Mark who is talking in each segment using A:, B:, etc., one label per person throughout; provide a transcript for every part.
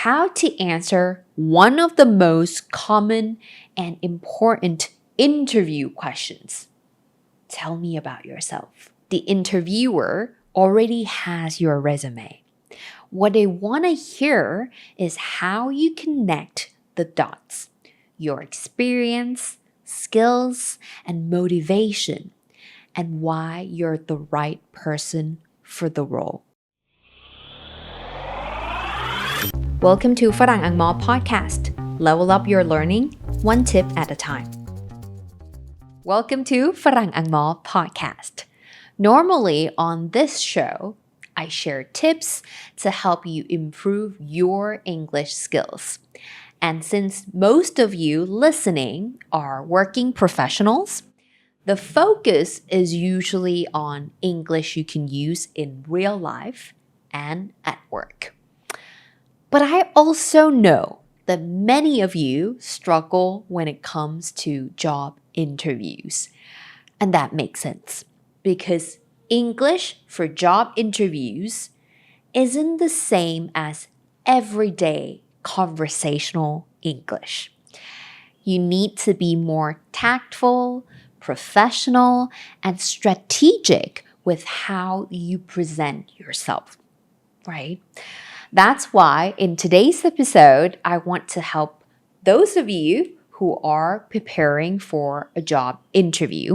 A: how to answer one of the most common and important interview questions. Tell me about yourself. The interviewer already has your resume. What they want to hear is how you connect the dots, your experience, skills, and motivation, and why you're the right person for the role. Welcome to Farang Angmor Podcast. Level up your learning, one tip at a time. Welcome to Farang Angmor Podcast. Normally on this show, I share tips to help you improve your English skills. And since most of you listening are working professionals, the focus is usually on English you can use in real life and at work.But I also know that many of you struggle when it comes to job interviews. And that makes sense because English for job interviews isn't the same as everyday conversational English. You need to be more tactful, professional, and strategic with how you present yourself, right?That's why in today's episode, I want to help those of you who are preparing for a job interview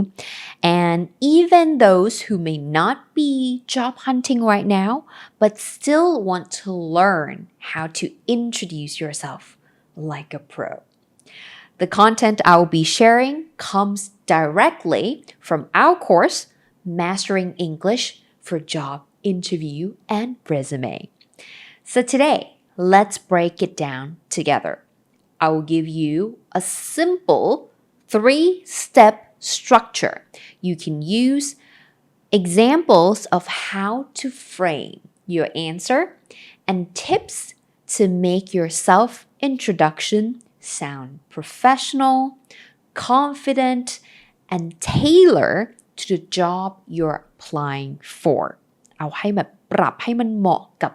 A: and even those who may not be job hunting right now, but still want to learn how to introduce yourself like a pro. The content I will be sharing comes directly from our course, Mastering English for Job Interview and Resume.So today, let's break it down together. I will give you a simple 3-step structure. You can use examples of how to frame your answer and tips to make your self-introduction sound professional, confident, and tailor to the job you're applying for. เอาให้แบบปรับให้มันเหมาะกับ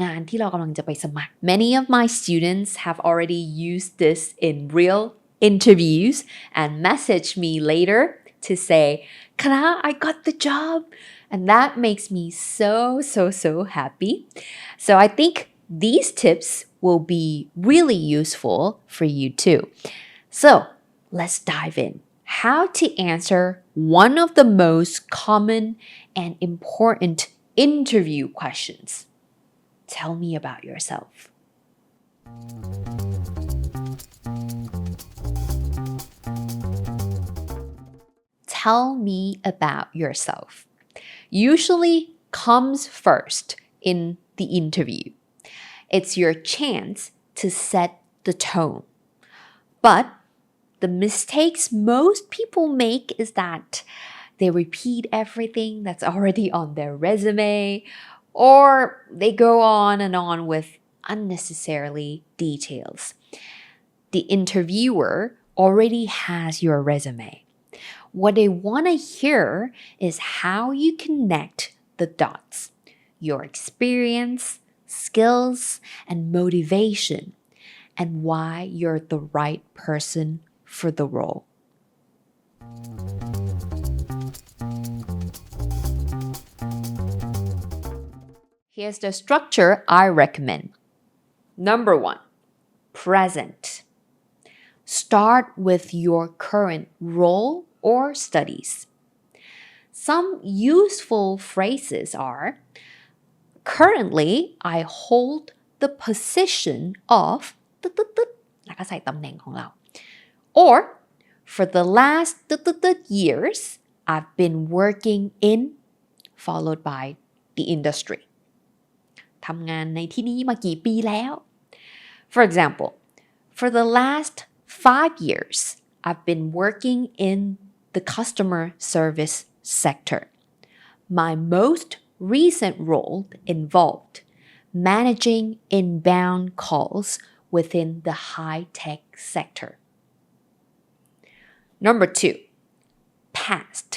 A: งานที่เรากำลังจะไปสมัคร Many of my students have already used this in real interviews and messaged me later to say, Kana, I got the job. And that makes me so happy. So I think these tips will be really useful for you too. So let's dive in. How to answer one of the most common and important interview questions.Tell me about yourself. Tell me about yourself. Usually comes first in the interview. It's your chance to set the tone. But the mistakes most people make is that they repeat everything that's already on their resume.Or they go on and on with unnecessarily details. The interviewer already has your resume. What they want to hear is how you connect the dots, your experience, skills, and motivation, and why you're the right person for the role.Here's the structure I recommend. Number 1, present. Start with your current role or studies. Some useful phrases are, currently I hold the position of แล้วก็ใส่ตำแหน่งของเรา or for the last years I've been working in followed by the industry.ทำงานในที่นี้มากี่ปีแล้ว For example, for the last 5 years, I've been working in the customer service sector. My most recent role involved managing inbound calls within the high-tech sector. Number 2, past.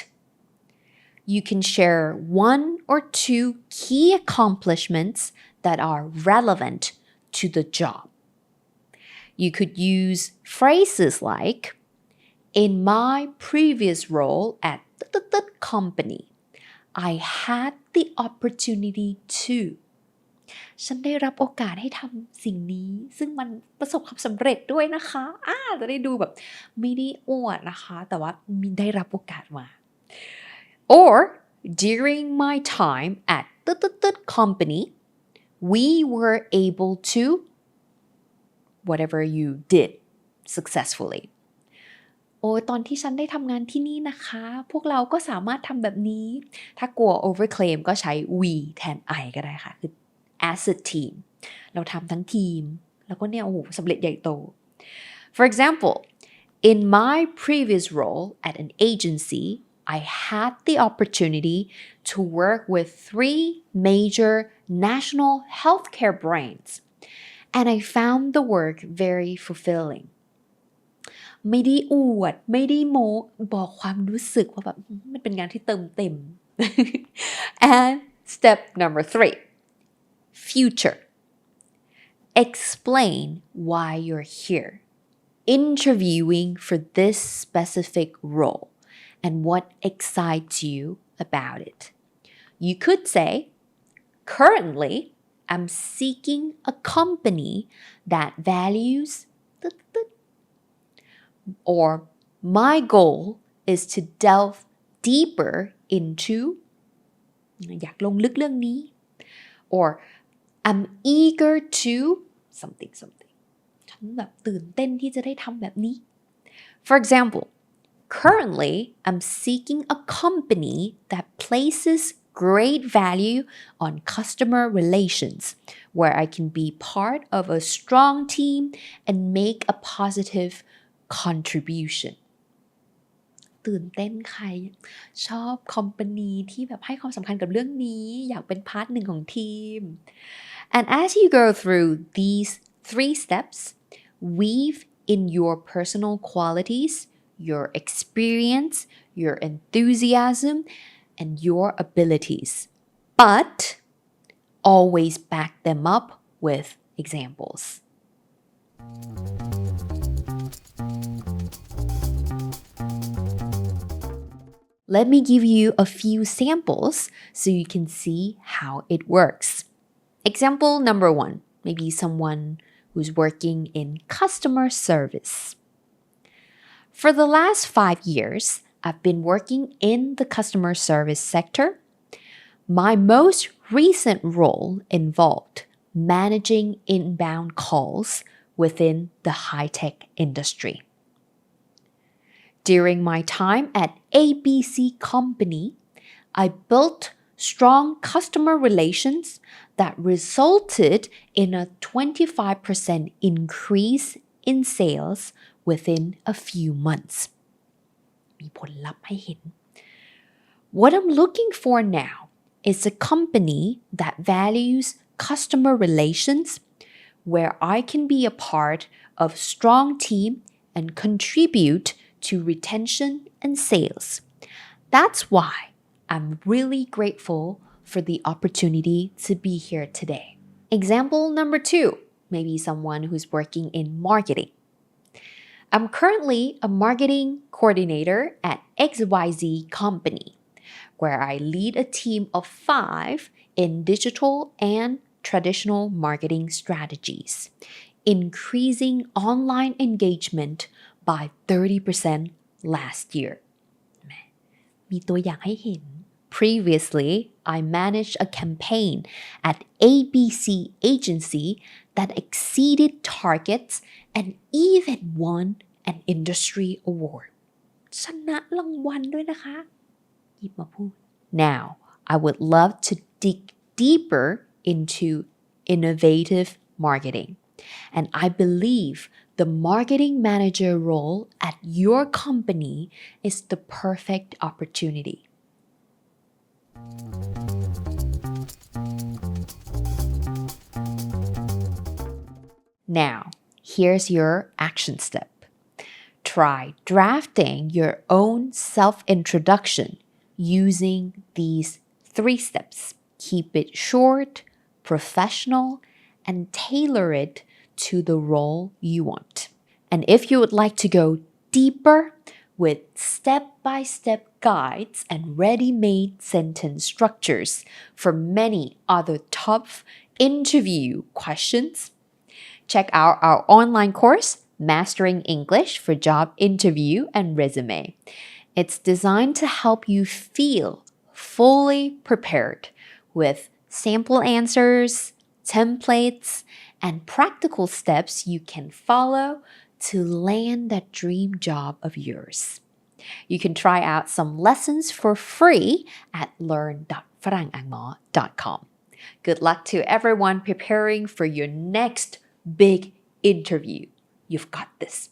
A: You can share 1 or 2 key accomplishments that are relevant to the job. You could use phrases like, in my previous role at the company, I had the opportunity to ฉันได้รับโอกาสให้ทำสิ่งนี้ซึ่งมันประสบความสำเร็จด้วยนะคะจะได้ดูแบบไม่ได้อวดนะคะแต่ว่ามีได้รับโอกาสมา or during my time at the company we were able to whatever you did successfully โอ้ตอนที่ฉันได้ทำงานที่นี่นะคะพวกเราก็สามารถทำแบบนี้ถ้ากลัว overclaim ก็ใช้ we แทน I ก็ได้ค่ะคือ as a team เราทำทั้งทีมแล้วก็เนี่ยโอ้โหสำเร็จใหญ่โต For example in my previous role at an agency I had the opportunity to work with 3 major national healthcare brands and I found the work very fulfilling ไม่ได้อวดไม่ได้โม้บอกความรู้สึกว่าแบบมันเป็นงานที่เติมเต็ม and step number 3 future explain why you're here interviewing for this specific role and what excites you about it you could say currently I'm seeking a company that values or my goal is to delve deeper into อยากลงลึกเรื่องนี้ or I'm eager to something ฉันแบบตื่นเต้นที่จะได้ทำแบบนี้ For example currently I'm seeking a company that places great value on customer relations where I can be part of a strong team and make a positive contribution ตื่นเต้นใครชอบคอมพานีที่แบบให้ความสำคัญกับเรื่องนี้อยากเป็นพาร์ทหนึ่งของทีม and as you go through these 3 steps weave in your personal qualities your experience your enthusiasm and your abilities but always back them up with examples Let me give you a few samples so you can see how it works. Example number 1, maybe someone who's working in customer service. For the last 5 years, I've been working in the customer service sector. My most recent role involved managing inbound calls within the high-tech industry.During my time at ABC Company, I built strong customer relations that resulted in a 25% increase in sales within a few months. มีผลลัพธ์ให้เห็น What I'm looking for now is a company that values customer relations where I can be a part of a strong team and contribute to retention and sales. That's why I'm really grateful for the opportunity to be here today. Example number 2, maybe someone who's working in marketing. I'm currently a marketing coordinator at XYZ Company, where I lead a team of 5 in digital and traditional marketing strategies, increasing online engagement by 30% last year มีตัวอย่างให้เห็น Previously, I managed a campaign at ABC Agency that exceeded targets and even won an industry award ชนะรางวัลด้วยนะคะหยิบมาพูด Now, I would love to dig deeper into innovative marketing.And I believe the marketing manager role at your company is the perfect opportunity. Now, here's your action step. Try drafting your own self-introduction using these 3 steps. Keep it short, professional, and tailor it to the role you want. And if you would like to go deeper with step-by-step guides and ready-made sentence structures for many other tough interview questions, check out our online course, Mastering English for Job Interview and Resume. It's designed to help you feel fully prepared with sample answers, templates, and practical steps you can follow to land that dream job of yours. You can try out some lessons for free at learn.farangangmor.com. Good luck to everyone preparing for your next big interview. You've got this.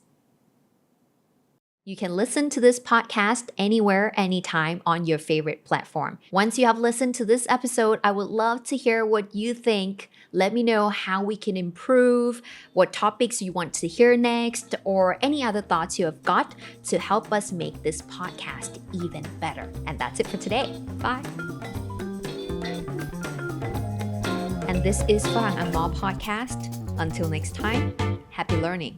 A: You can listen to this podcast anywhere, anytime on your favorite platform. Once you have listened to this episode, I would love to hear what you think. Let me know how we can improve, what topics you want to hear next, or any other thoughts you have got to help us make this podcast even better. And that's it for today. Bye. And this is Farang Angmor Podcast. Until next time, happy learning.